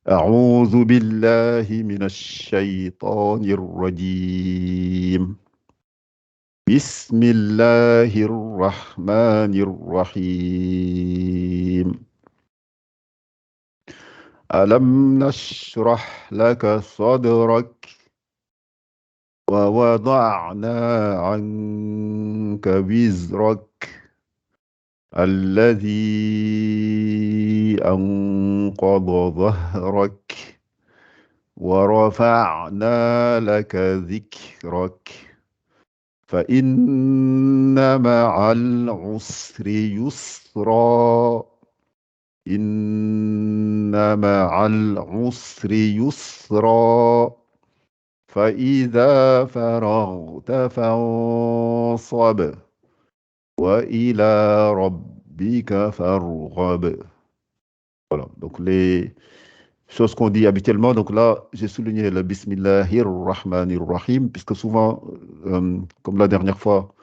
أعوذ بالله من الشيطان الرجيم بسم الله الرحمن الرحيم ألم نشرح لك صدرك ووضعنا عنك وزرك الذي أنقض ظهرك ورفعنا لك ذكرك فإن مع العسر يسرا إن مع العسر يسرا فإذا فرغت فانصب وإلى ربك فارغب. Voilà, donc les choses qu'on dit habituellement. Donc là, j'ai souligné le Bismillahir Rahmanir Rahim, puisque souvent, comme la dernière fois,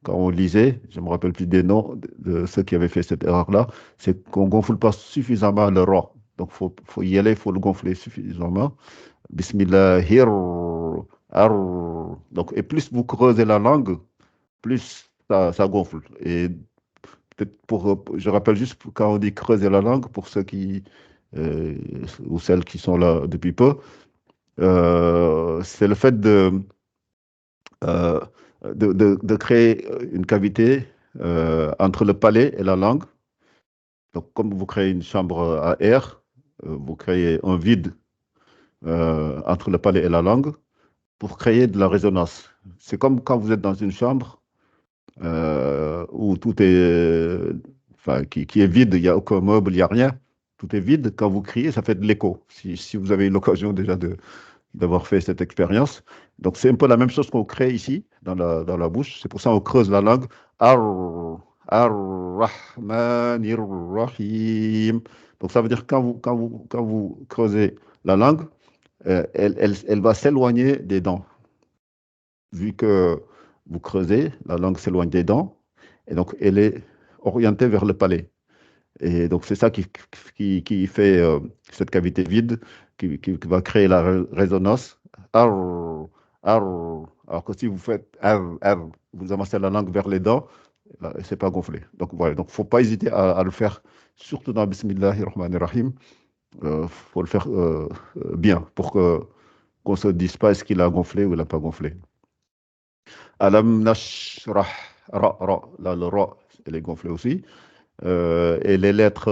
quand on lisait, je ne me rappelle plus des noms de ceux qui avaient fait cette erreur-là, c'est qu'on ne gonfle pas suffisamment le Ra. Donc faut y aller, il faut le gonfler suffisamment. Bismillahir Ar. Donc, et plus vous creusez la langue, plus ça gonfle. Et peut-être je rappelle juste quand on dit creuser la langue, pour ceux qui, euh, ou celles qui sont là depuis peu, c'est le fait euh, de créer une cavité entre le palais et la langue. Donc, comme vous créez une chambre à air, vous créez un vide entre le palais et la langue pour créer de la résonance. C'est comme quand vous êtes dans une chambre où tout est, enfin, qui est vide, il n'y a aucun meuble, il n'y a rien. Tout est vide. Quand vous criez, ça fait de l'écho. Si vous avez eu l'occasion déjà d'avoir fait cette expérience. Donc, c'est un peu la même chose qu'on crée ici, dans la bouche. C'est pour ça qu'on creuse la langue. Ar, Ar-Rahmanir Rahim. Donc, ça veut dire que quand vous creusez la langue, elle va s'éloigner des dents. Vu que vous creusez, la langue s'éloigne des dents, et donc elle est orientée vers le palais. Et donc c'est ça qui fait cette cavité vide, qui va créer la résonance. Arr, arr. Alors que si vous faites arr, arr, vous avancez la langue vers les dents, c'est pas gonflé. Donc voilà, donc faut pas hésiter à le faire, surtout dans Bismillahir Rahmanir Rahim. Faut le faire bien pour que qu'on se dise pas est-ce qu'il a gonflé ou il n'a pas gonflé. Alam nashrah, ra, là le ra, elle est gonflée aussi. Et les lettres,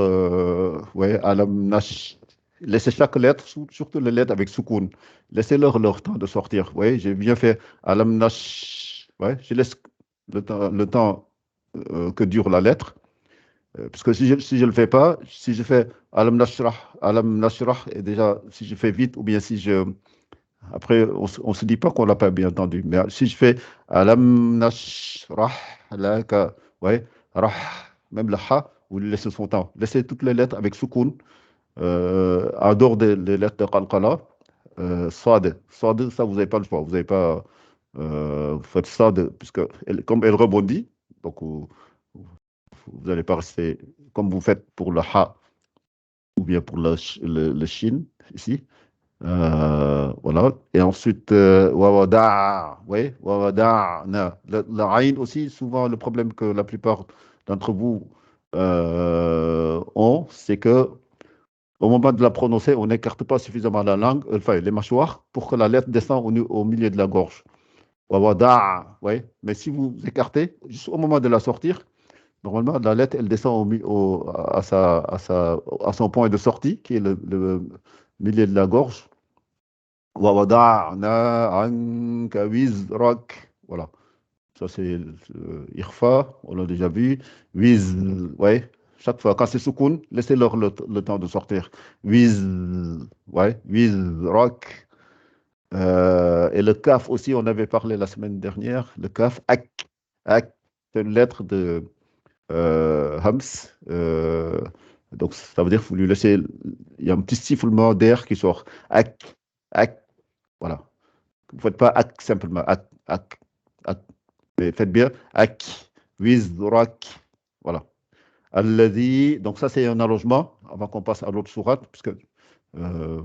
ouais, alam nash. Laissez chaque lettre, surtout les lettres avec soukoun. Laissez-leur temps de sortir. Ouais, j'ai bien fait alam nash. Ouais, je laisse le temps que dure la lettre. Parce que si je le fais pas, si je fais alam nashrah, et déjà, si je fais vite, ou bien si je, après, on se dit pas qu'on l'a pas bien entendu. Mais si je fais alam nashrah laka, ouais, rah, même le ha, vous lui laissez son temps. Laissez toutes les lettres avec soukoun, en dehors des lettres de qalqala. Sad, sad, ça vous n'avez pas le choix. Vous n'avez pas, vous faites sad, puisque comme elle rebondit, donc vous n'allez pas rester comme vous faites pour le ha ou bien pour le shin ici. Voilà. Et ensuite, wawada, oui, wawada'na. Le aïn aussi, souvent, le problème que la plupart d'entre vous ont, c'est que au moment de la prononcer, on n'écarte pas suffisamment la langue, enfin les mâchoires, pour que la lettre descende au milieu de la gorge. Wawada, oui. Mais si vous écartez, juste au moment de la sortir, normalement, la lettre, elle descend à son point de sortie, qui est le milieu de la gorge. وَوَضَعْنَا عَنْكَ وِزْرَكَ. Voilà. Ça, c'est Irfa, on l'a déjà vu. Wiz, ouais. Chaque fois, quand c'est soukoun, laissez-leur le temps de sortir. Wiz, ouais. Wizrak. Et le kaf aussi, on avait parlé la semaine dernière. Le kaf, ak. Ak, c'est une lettre de Hams. Donc, ça veut dire qu'il faut lui laisser. Il y a un petit sifflement d'air qui sort. Ak, ak. Voilà. Vous ne faites pas ak simplement, ak. Mais faites bien ak, wizrak. Voilà. Alladhi, donc ça c'est un allongement avant qu'on passe à l'autre sourate, puisque Euh,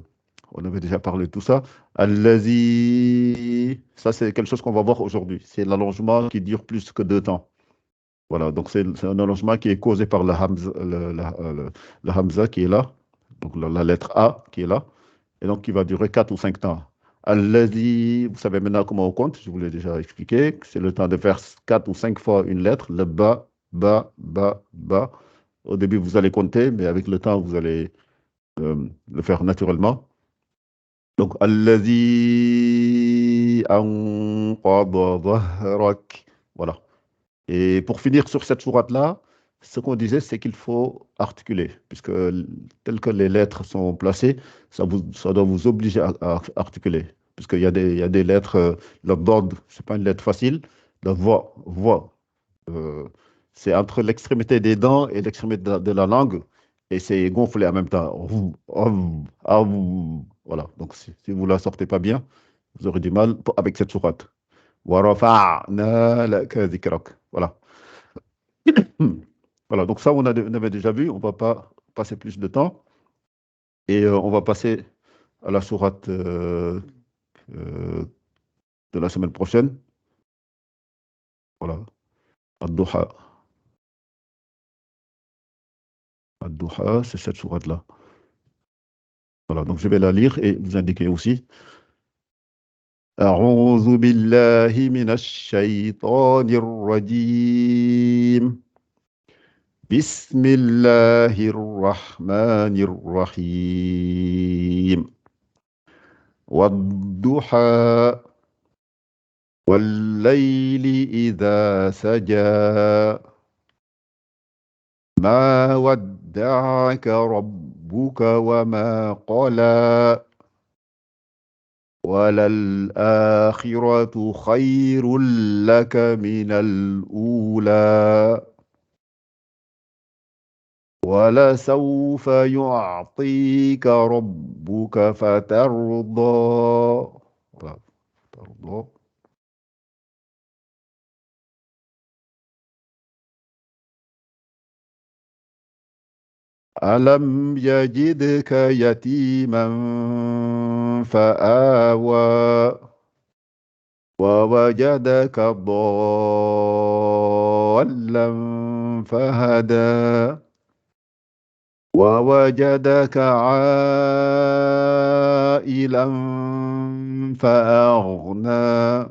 on avait déjà parlé de tout ça. Allazi, ça c'est quelque chose qu'on va voir aujourd'hui. C'est l'allongement qui dure plus que 2 temps. Voilà, donc c'est un allongement qui est causé par le Hamza qui est là, donc la lettre A qui est là, et donc qui va durer 4 ou 5 temps. Allazi, vous savez maintenant comment on compte, je vous l'ai déjà expliqué, c'est le temps de faire 4 ou 5 fois une lettre, le ba, ba, ba, ba. Au début, vous allez compter, mais avec le temps, vous allez le faire naturellement. Donc, allazi anqadha dhahrak. Voilà. Et pour finir sur cette sourate-là, ce qu'on disait, c'est qu'il faut articuler, puisque telles que les lettres sont placées, ça doit vous obliger à articuler, puisqu'il y a des lettres, le dod, c'est pas une lettre facile, la voix, euh, c'est entre l'extrémité des dents et l'extrémité de la langue, et c'est gonflé en même temps. Voilà, donc si vous la sortez pas bien, vous aurez du mal avec cette sourate. وَرَفَعْنَا لَكَ ذِكْرَكَ. Voilà. Voilà, donc ça, on avait déjà vu, on ne va pas passer plus de temps, et on va passer à la sourate euh, de la semaine prochaine. Voilà, Ad-Duha. Ad-Duha, c'est cette sourate-là. Voilà, donc je vais la lire et vous indiquer aussi. أعوذ بالله من الشيطان الرجيم. بسم الله الرحمن الرحيم. والضحى والليل إذا سجى ما ودعك ربك وما قلى وللآخرة خير لك من الأولى ولسوف يعطيك ربك فترضى. ترضى. ألم يجدك يتيما فآوى ووجدك ضالا فهدى ووجدك عائلا فأغنى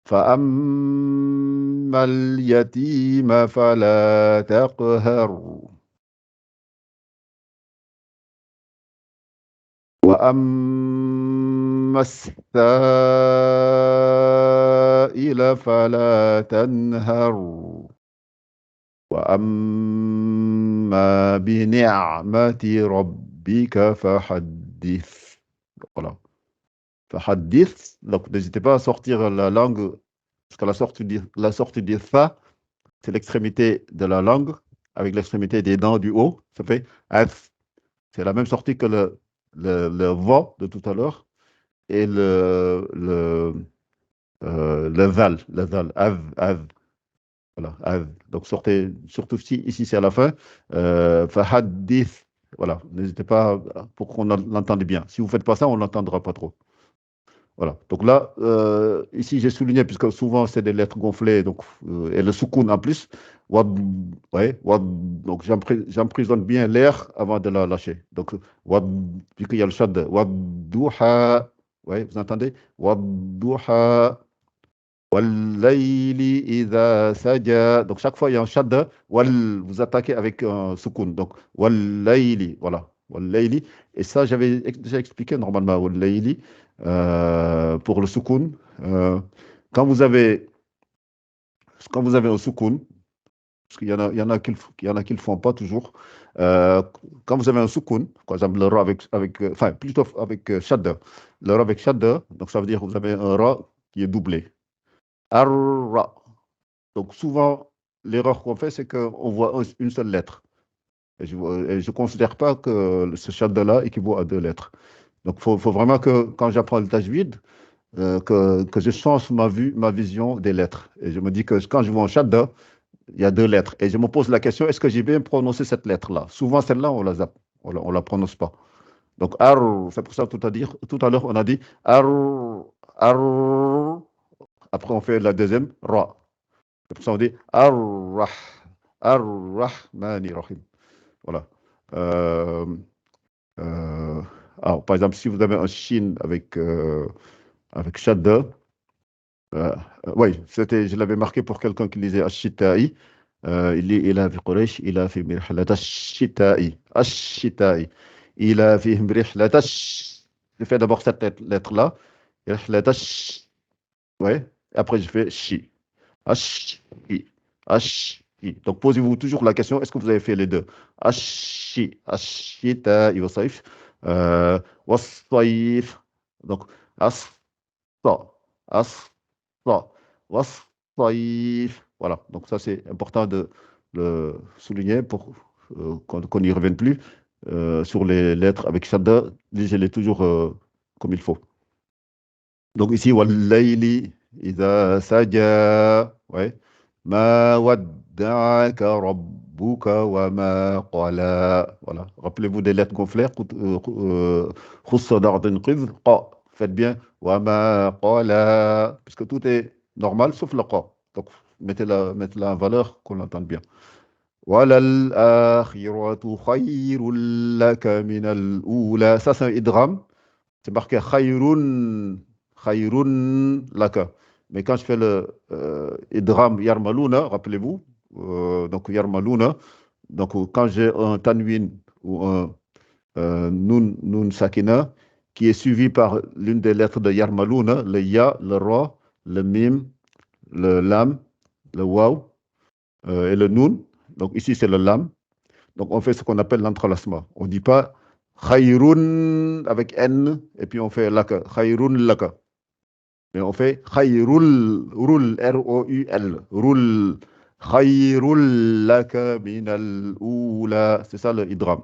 فأما اليتيم فلا تقهر وأما السائل فلا تنهر وأما بنعمة ربك فحدث. Voilà. Fahadith. Donc, n'hésitez pas à sortir la langue, parce que la sortie du fa, c'est l'extrémité de la langue, avec l'extrémité des dents du haut. Ça fait af. C'est la même sortie que le va de tout à l'heure et le val, av, av. Voilà, av. Donc, sortez, surtout ici c'est à la fin. Fahadith. Voilà, n'hésitez pas pour qu'on l'entende bien. Si vous ne faites pas ça, on ne l'entendra pas trop. Voilà. Donc là, ici, j'ai souligné, puisque souvent, c'est des lettres gonflées, donc, et le soukoun en plus. Wad, ouais, donc, j'emprisonne bien l'air avant de la lâcher. Donc, wad, vu qu'il y a le shad, wadduha, ouais, vous entendez? Wadduha, wallayli idha saja. Donc, chaque fois, il y a un shad, vous attaquez avec un soukoun. Donc, wallayli, voilà. Wallayli. Et ça, j'avais déjà expliqué normalement, wallayli. Pour le soukoun. Euh, quand vous avez, quand vous avez un soukoun, parce qu'il y en a qui le font pas toujours, euh, quand vous avez un soukoun, par exemple le ra enfin plutôt avec shadda, le ra avec shadda, donc ça veut dire que vous avez un ra qui est doublé. Ar-ra. Donc souvent, l'erreur qu'on fait, c'est qu'on voit une seule lettre. Et je ne considère pas que ce shadda-là équivaut à 2 lettres. Donc faut vraiment que quand j'apprends le tajwid, que je change ma vision des lettres. Et je me dis que quand je vois un shadda, il y a 2 lettres. Et je me pose la question, est-ce que j'ai bien prononcé cette lettre-là? Souvent, celle-là, on la zappe, on la prononce pas. Donc, ar, c'est pour ça tout à l'heure, on a dit ar, ar. Après, on fait la deuxième, ra. C'est pour ça qu'on dit ar-rah, ar-rahmani rahim. Voilà. Euh, euh, alors, par exemple, si vous avez un shin avec shadda, oui, je l'avais marqué pour quelqu'un qui lisait Ash-Shita'i. Il lit Il a fi Quraysh, il a fi mirhlat Ash-Shita'i. Ash-Shita'i. Il a fi mirhlat Ash. Je fais d'abord cette lettre-là. Mirhlat Ash. Ouais. Et après, je fais Shi. Ash. Ash. Donc, posez-vous toujours la question, est-ce que vous avez fait les deux? Ashi. Ash-Shita'i wa Saif. Was-Saif. Donc, As. As. Voilà. Was-Saïf. Voilà, donc ça c'est important de le souligner pour qu'on n'y revienne plus. Sur les lettres avec Shadda, lisez-les toujours comme il faut. Donc ici, Wallayli, Iza Saja, ouais. Ma wadda'aka rabbuka wa ma qala. Voilà, rappelez-vous des lettres gonflées. Khussa d'ordin qidh, qa. Faites bien. Wa ma qala. Puisque tout est normal sauf le qa. Donc mettez-la en valeur qu'on l'entende bien. Walal akhiratu khayrun laka minal ula. Ça c'est un idgham. C'est marqué khayrun, khayrun laka. Mais quand je fais le idgham yarmaluna, rappelez-vous, donc yarmaluna, donc quand j'ai un tanwin ou un nun sakina qui est suivi par l'une des lettres de yarmaluna, le ya, le ra, le mim, le lam, le waw et le nun. Donc ici c'est le lam. Donc, on fait ce qu'on appelle l'entrelacement. On ne dit pas khayrun avec N et puis on fait laka, khayrun laka. Mais on fait khayrul, roul, R-O-U-L, roul, khayrul laka minal oula. C'est ça le idram.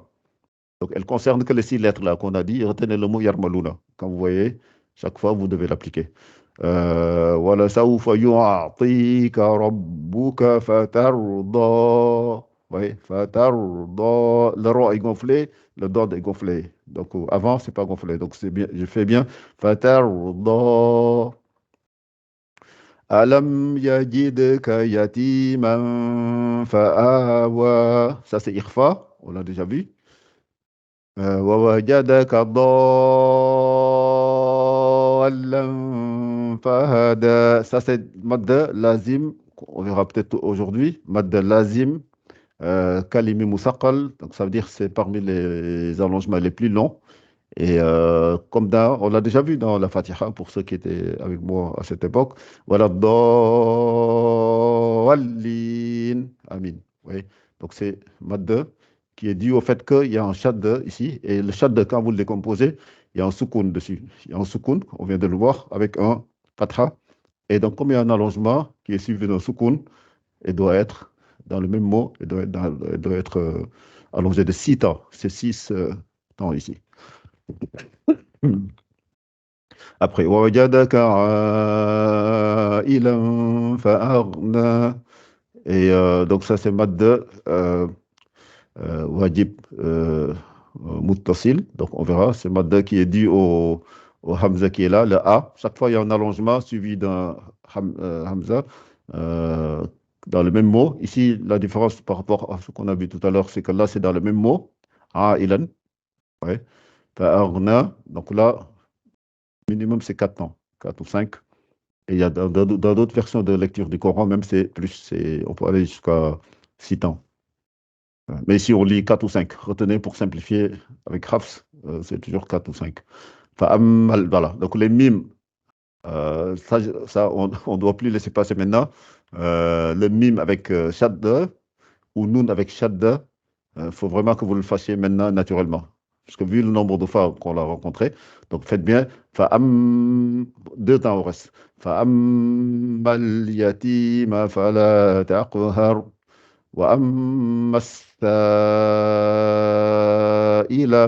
Donc, elle concerne que les 6 lettres là qu'on a dit. Retenez le mot yarmaluna. Quand vous voyez, chaque fois, vous devez l'appliquer. Wala sawfa yu'atika rabbuka fatarda. Oui, fatarda. Le ra est gonflé, le dod est gonflé. Donc, avant, c'est pas gonflé. Donc, c'est bien, je fais bien. Fatarda. Alam yajidka yatiman fa'awa. Ça, c'est ikhfa. On l'a déjà vu. ووجدك ضالا فهدى. Ça, c'est mad lazim. On verra peut-être aujourd'hui. Mad lazim, kalimi musaqal. Donc, ça veut dire que c'est parmi les allongements les plus longs. Et comme on l'a déjà vu dans la Fatiha, pour ceux qui étaient avec moi à cette époque. Voilà, dallin. Amin. Oui. Donc, c'est mad qui est dû au fait qu'il y a un shadd ici. Et le shadd, quand vous le décomposez, il y a un soukoun dessus. Il y a un soukoun, on vient de le voir, avec un fatha. Et donc, comme il y a un allongement qui est suivi d'un soukoun, il doit être dans le même mot, il doit être allongé de 6 temps. C'est 6 temps ici. Après, وَوَجَدَكَ عَائِلًا فَأَغْنَى. Et donc, ça, c'est mad wajib muttasil. Donc, on verra, c'est madda qui est dû au hamza qui est là, le A. Chaque fois, il y a un allongement suivi d'un hamza euh, dans le même mot. Ici, la différence par rapport à ce qu'on a vu tout à l'heure, c'est que là, c'est dans le même mot. Ilan. Ouais. Fa'aghna. Donc là, minimum, c'est 4 temps, 4 ou 5. Et il y a dans d'autres versions de lecture du Coran, même c'est plus, on peut aller jusqu'à 6 temps. Mais si on lit 4 ou 5, retenez pour simplifier avec Hafs, c'est toujours 4 ou 5. Voilà, donc les mimes, ça on ne doit plus laisser passer maintenant. Le mime avec shadda ou nun avec shadda, il faut vraiment que vous le fassiez maintenant naturellement. Parce que vu le nombre de fois qu'on l'a rencontré, donc faites bien. Deux temps au reste. Fa'ammal yatima fala taqhar. وأما السائل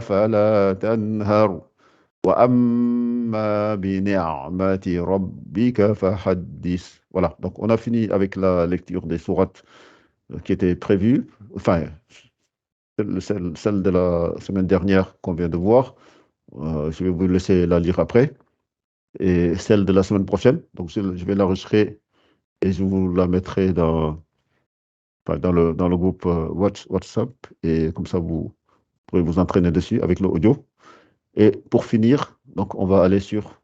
فلا تنهر وأما بنعمة ربك فحدث. Voilà, donc on a fini avec la lecture des sourates qui étaient prévues, enfin, celle de la semaine dernière qu'on vient de voir. Je vais vous laisser la lire après. Et celle de la semaine prochaine. Donc, je vais l'enregistrer et je vous la mettrai enfin, dans le groupe WhatsApp. Et comme ça, vous pourrez vous entraîner dessus avec l'audio. Et pour finir, donc, on va aller sur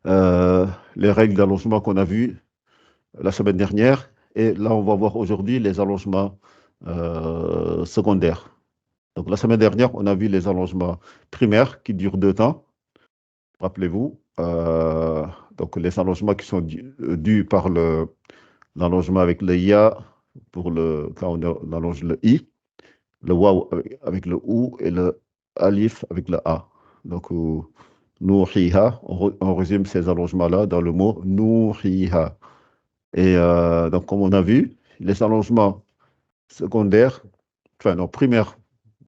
euh, les règles d'allongement qu'on a vues la semaine dernière. Et là, on va voir aujourd'hui les allongements secondaires. Donc, la semaine dernière, on a vu les allongements primaires qui durent 2 temps. Rappelez-vous, donc les allongements qui sont dus par l'allongement avec le ya quand on allonge le i, le waw avec le ou et le alif avec le a. Donc, nouhiha, on résume ces allongements-là dans le mot nouhiha. Et donc, comme on a vu, les allongements secondaires, enfin non, primaires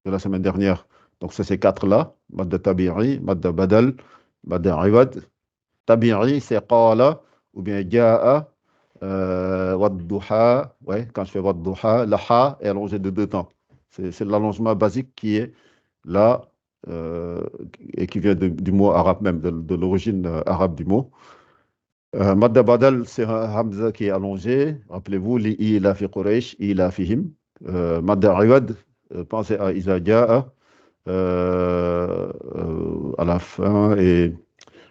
de la semaine dernière, donc c'est ces quatre-là, madda tabi'i, madda badal, madda iwad. Tabi'i, c'est qala, ou bien ja'a, wadduha, ouais, quand je fais wadduha, la ha est allongé de 2 temps. C'est l'allongement basique qui est là euh, et qui vient du mot arabe même, de l'origine arabe du mot. Madda badal, c'est un hamza qui est allongé. Rappelez-vous, li ila fi Quraysh, ila fihim. Madda iwad, pensez à Iza ja'a à la fin et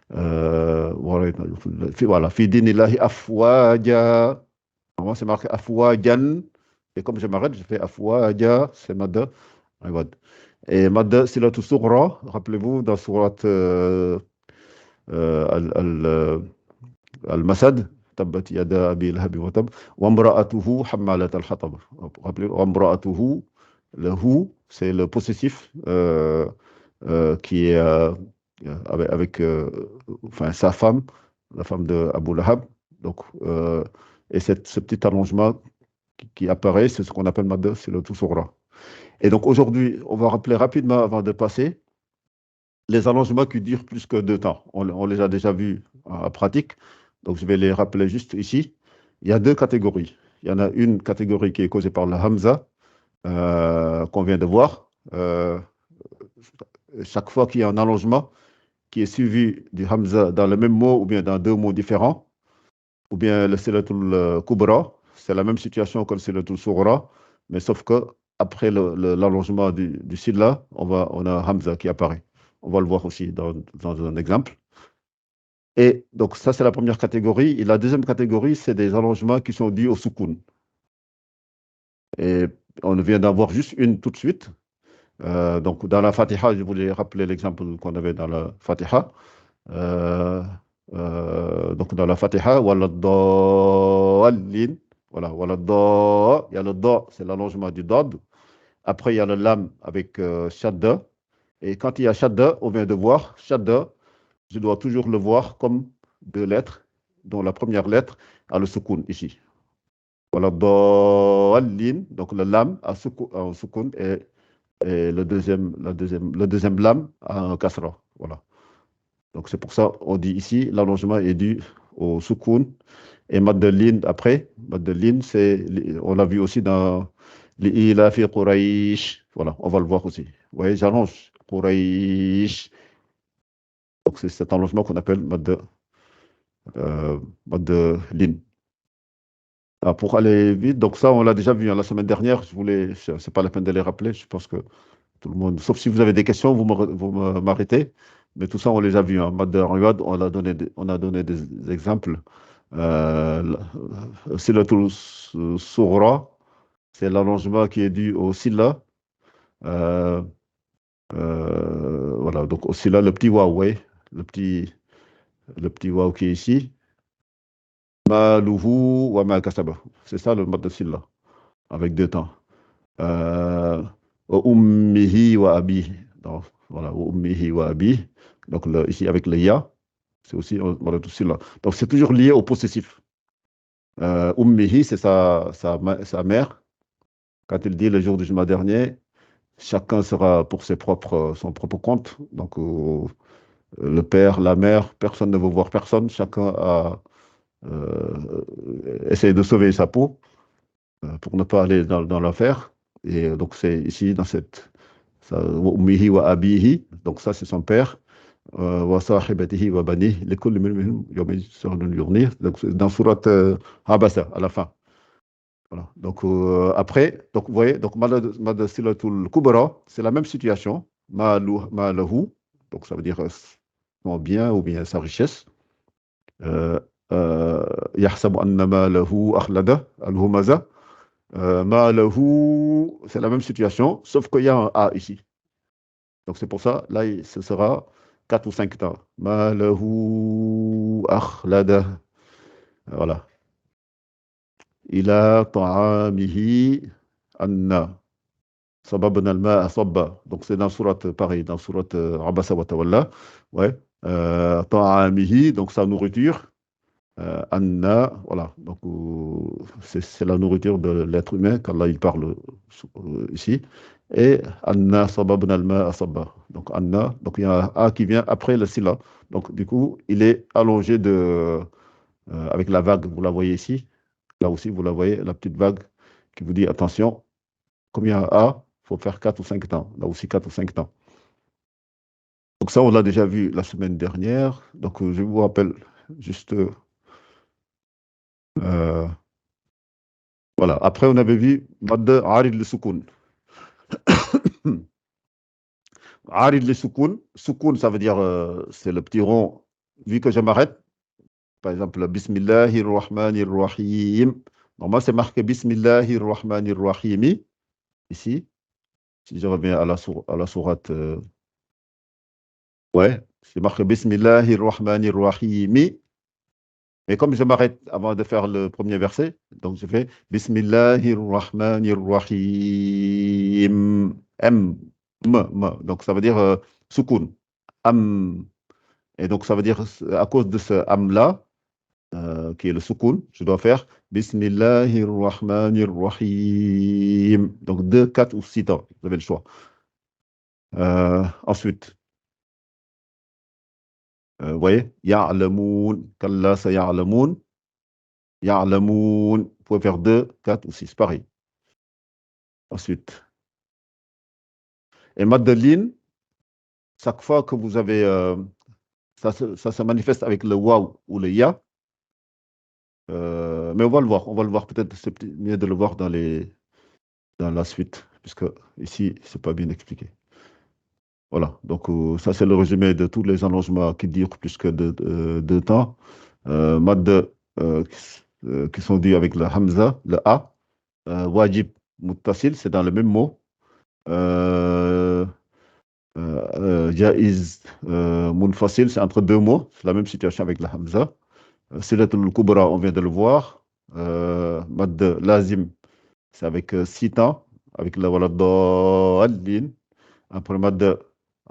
voilà, fi dinillahi afwaja. Moi, c'est marqué afwajan. Et comme je m'arrête, je fais afwaja, c'est madda. Iwad. Et madda silatu sughra, rappelez-vous, dans surat al-Masad, tabbat yada abi lahabi wa tab, wa imra'atuhu hammalat al-hatab. Rappelez-vous, wa imra'atuhu, le hu, c'est le possessif qui est enfin, sa femme, la femme de Abu Lahab. Donc, et ce petit allongement qui apparaît, c'est ce qu'on appelle Madda, c'est le Tussura. Et donc aujourd'hui, on va rappeler rapidement avant de passer les allongements qui durent plus que 2 temps. On les a déjà vus en pratique, donc je vais les rappeler juste ici. Il y a 2 catégories. Il y en a une catégorie qui est causée par le Hamza, qu'on vient de voir. Chaque fois qu'il y a un allongement qui est suivi du Hamza dans le même mot ou bien dans 2 mots différents, ou bien le Silatul Kubra, c'est la même situation que le Silatul Sughra, mais sauf que après l'allongement du Silla, on a Hamza qui apparaît. On va le voir aussi dans un exemple. Et donc, ça, c'est la première catégorie. Et la deuxième catégorie, c'est des allongements qui sont dus au Sukun. Et on vient d'en voir juste une tout de suite. Donc, dans la Fatiha, je voulais rappeler l'exemple qu'on avait dans la Fatiha. Euh, donc, dans la Fatiha, waladdallin. Voilà, waladda. Il y a le da, c'est l'allongement du dad. Après, il y a le lam avec shadda. Et quand il y a shadda, on vient de voir shadda, je dois toujours le voir comme 2 lettres, dont la première lettre a le soukoun ici. Waladdallin, donc le lam a un soukoun et le deuxième lam a un kasra. Voilà. Donc c'est pour ça on dit ici l'allongement est dû au soukoun et Madeleine après. Madeleine, on l'a vu aussi dans l'Ila fi Quraysh. Voilà, on va le voir aussi. Vous voyez, j'allonge Quraysh. Donc c'est cet allongement qu'on appelle Madeleine. Pour aller vite, donc ça on l'a déjà vu la semaine dernière. C'est pas la peine de les rappeler. Je pense que tout le monde, sauf si vous avez des questions, vous m'arrêtez. Mais tout ça, on les a vus. Mad Riwad, on a donné des exemples. Silatul Sughra, c'est l'allongement qui est dû au Silla. Euh, voilà, donc au Silla, le petit waw, ouais, le petit waw qui est ici. Maluhu wa ma kasaba. C'est ça le mode de Silla, avec 2 temps. Ummihi wa abi. Donc, voilà, ummihi wa abi. Donc, ici, avec le ya, c'est aussi voilà, tout cela. Donc, c'est toujours lié au possessif. Ummihi, c'est sa mère. Quand il dit le jour du jugement dernier, chacun sera pour son propre compte. Donc, le père, la mère, personne ne veut voir personne. Chacun essaie de sauver sa peau pour ne pas aller dans l'enfer. Et donc, c'est ici, dans cette. Ummihi wa abihi, Donc ça, c'est son père. Wa sahibatihi wa bani, likulli minhum yawma sha'nun yughnih. Donc c'est dans sourate Abasa, à la fin. Voilà. Donc après, donc vous voyez, donc Mad Silatul Kubra, c'est la même situation. Ma lahu, donc ça veut dire son bien ou bien sa richesse. Euh, Yahsabu anna ma lahu akhlada, al-humaza. Ma lahu, c'est la même situation, sauf qu'il y a un A ici. Donc c'est pour ça, là, ce sera 4 ou 5 temps. Ma lahu akhlada. Voilà. Ila ta'amihi anna. Sababna al-ma'a sabba. Donc c'est dans surat, pareil, dans surat Abasa wa Tawalla. Ouais. Ta'amihi, donc sa nourriture. Anna, voilà. Donc c'est la nourriture de l'être humain, qu'Allah il parle ici. Et Anna sababna al-ma'a sabba. Donc Anna, donc il y a un A qui vient après le sila. Donc du coup, il est allongé avec la vague, vous la voyez ici. Là aussi, vous la voyez, la petite vague qui vous dit attention, comme il y a un A, il faut faire 4 ou 5 temps. Là aussi, 4 ou 5 temps. Donc ça, on l'a déjà vu la semaine dernière. Donc je vous rappelle juste, voilà. Après, on avait vu Mad Arid le Soukoun. Arid le Soukoun. Soukoun, ça veut dire, c'est le petit rond. Vu que je m'arrête, par exemple, Bismillahir Rahmanir Rahim. Normalement, c'est marqué Bismillahir Rahmanir Rahimi. Ici, si je reviens à la sourate, ouais, c'est marqué Bismillahir Rahmanir Rahimi. Mais comme je m'arrête avant de faire le premier verset, donc je fais Bismillahir Rahmanir Rahim. Donc ça veut dire soukoun. Am. Et donc ça veut dire, à cause de ce am-là, qui est le soukoun, je dois faire Bismillahir Rahmanir Rahim. Donc 2, 4 ou 6 temps, vous avez le choix. Ensuite, vous voyez, Ya'lamoun, Kalla saya'lamoun, Ya'lamoun, vous pouvez faire 2, 4 ou 6, pareil. Ensuite, et Madeleine, chaque fois que vous avez, ça se manifeste avec le waw ou le ya, mais on va le voir peut-être, c'est mieux de le voir dans la suite, puisque ici, c'est pas bien expliqué. Voilà, donc ça c'est le résumé de tous les allongements qui durent plus que deux temps. Mad qui sont dus avec le hamza, le a. Wajib muttasil, c'est dans le même mot. Jaiz munfasil, c'est entre deux mots. C'est la même situation avec le hamza. Silatul kubra, on vient de le voir. Mad lazim, c'est avec 6 temps, avec la wala dallin. Après mad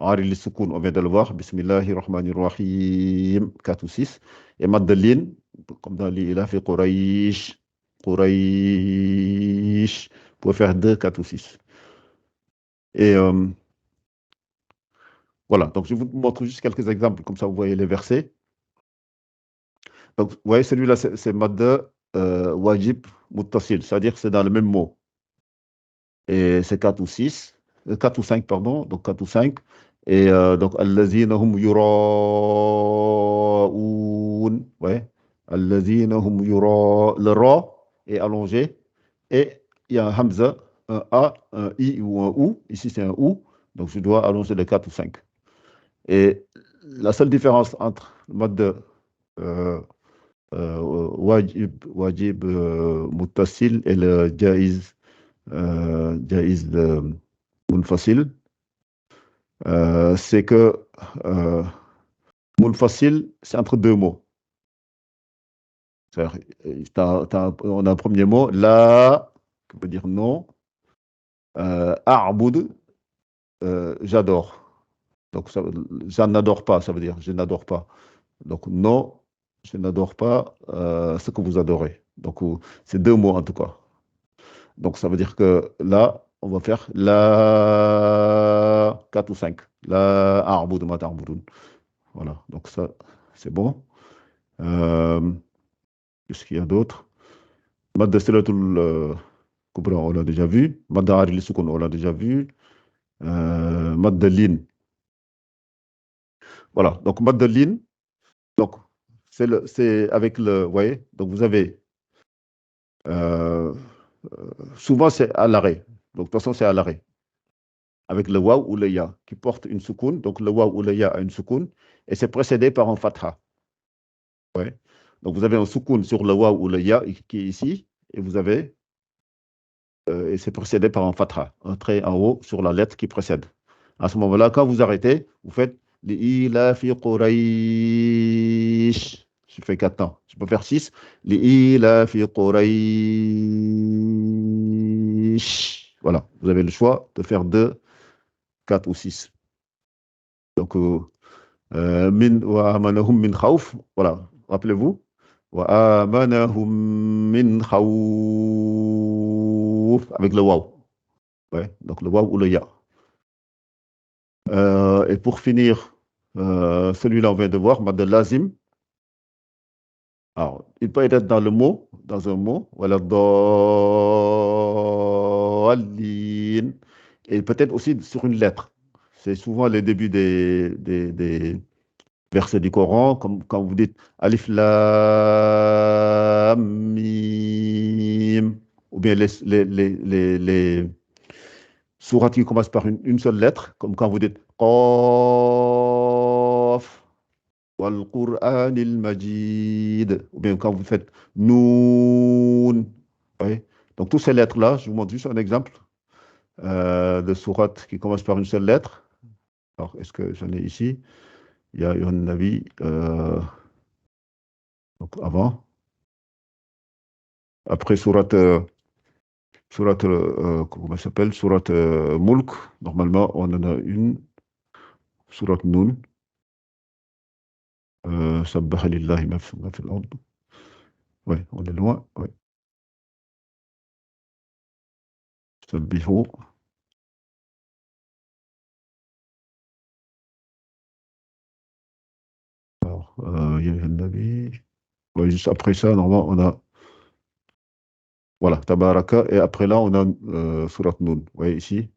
Ari Soukoun, on vient de le voir. Bismillahirrahmanirrahim, 4 ou 6. Et Madeleine, comme dans l'Ila fait Quraysh. Quraysh. Vous pouvez faire 2, 4 ou 6. Et voilà. Donc, je vous montre juste quelques exemples. Comme ça, vous voyez les versets. Donc, vous voyez, celui-là, c'est Mad Wajib Muttasil. C'est-à-dire que c'est dans le même mot. Et c'est 4 ou 6. 4 ou 5, pardon. Donc, 4 ou 5. Et donc, Allazina hum yura'oun. Ouais. Allazina hum le ra est allongé. Et il y a un hamza, un a, un i ou un ou. Ici, c'est un ou. Donc, je dois allonger les 4 ou 5. Et la seule différence entre le mode wajib muttasil et le jaiz munfasil, c'est que munfasil, c'est entre deux mots. On a un premier mot, la, qui veut dire non, a'bud, j'adore. Donc, je n'adore pas, ça veut dire je n'adore pas. Donc, non, je n'adore pas ce que vous adorez. Donc, c'est deux mots en tout cas. Donc, ça veut dire que là, on va faire la 4 ou 5. La a'bud ma ta'budun. Voilà, donc ça, c'est bon. Qu'est-ce qu'il y a d'autre? Mad Silatul Kubra, on l'a déjà vu. Mad Ari Soukoun, on l'a déjà vu. Mad Lin, Voilà, donc Madeleine, donc c'est avec le, vous voyez, donc vous avez, euh, souvent c'est à l'arrêt, donc de toute façon c'est à l'arrêt, avec le waw ou le ya, qui porte une soukoun, donc le waw ou le ya a une soukoun, et c'est précédé par un fatha, ouais. Donc vous avez un soukoun sur le waw ou le ya qui est ici, et vous avez, et c'est précédé par un fatha, un trait en haut sur la lettre qui précède. À ce moment-là, quand vous arrêtez, vous faites Li'ilafi Quraysh. Je fais 4 temps. Je peux faire 6. Li'ilafi Quraysh. Voilà. Vous avez le choix de faire 2, 4 ou 6. Donc, min wa amanahum min khawf. Voilà. Rappelez-vous. Wa amanahum min khawf. Avec le waw. Ouais. Donc, le waw ou le ya. Et pour finir, celui-là, on vient de voir, Mad Lazim. Alors, il peut être dans le mot, dans un mot, voilà, dallin, et peut-être aussi sur une lettre. C'est souvent les débuts des versets du Coran, comme quand vous dites Alif Lam Mim, ou bien les sourates qui commencent par une seule lettre, comme quand vous dites Qaf. Wal Qur'anil Majid, ou bien quand vous faites Noun. Oui. Donc, toutes ces lettres-là, je vous montre juste un exemple de sourate qui commence par une seule lettre. Alors, est-ce que j'en ai ici? Il y a un Nabi, donc avant. Après, comment ça s'appelle? Sourate Mulk. Normalement, on en a une. Sourate Noun. Sabbaha lillahi ma fil ard. Oui, on est loin. Oui. Sabbihu. Alors, il y a un Nabi. Ouais, juste après ça, normalement, on a, voilà, Tabaraka, et après là, on a Surat Nun. Vous voyez ici?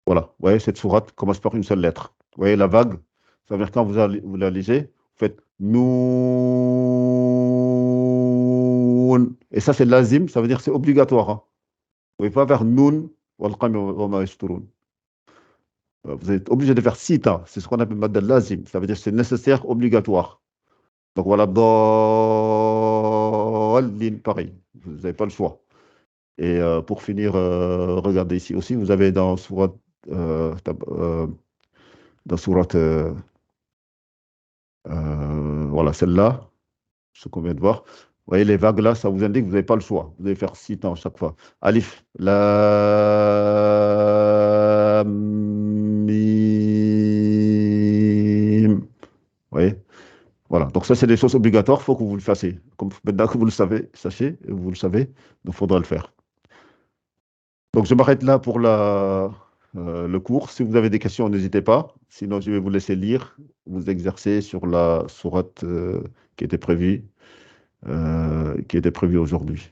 Voilà. Vous voyez, cette sourate commence par une seule lettre. Vous voyez la vague? Ça veut dire quand vous la lisez, vous faites Nun. Et ça, c'est lazim, ça veut dire que c'est obligatoire, hein. Vous ne pouvez pas faire Nun, wal qamari wa ma yasturun. Vous êtes obligé de faire sita. C'est ce qu'on appelle mad lazim. Ça veut dire que c'est nécessaire, obligatoire. Donc voilà, dallin, pareil. Vous n'avez pas le choix. Et pour finir, regardez ici aussi, vous avez dans sourate, voilà, celle-là, ce qu'on vient de voir. Vous voyez les vagues là, ça vous indique que vous n'avez pas le choix. Vous devez faire 6 temps à chaque fois. Alif, la, mim. Vous voyez? Voilà. Donc ça, c'est des choses obligatoires. Il faut que vous le fassiez. Comme maintenant que vous le savez, sachez, vous le savez, donc il faudra le faire. Donc, je m'arrête là pour le cours. Si vous avez des questions, n'hésitez pas. Sinon, je vais vous laisser lire, vous exercer sur la sourate qui était prévue aujourd'hui.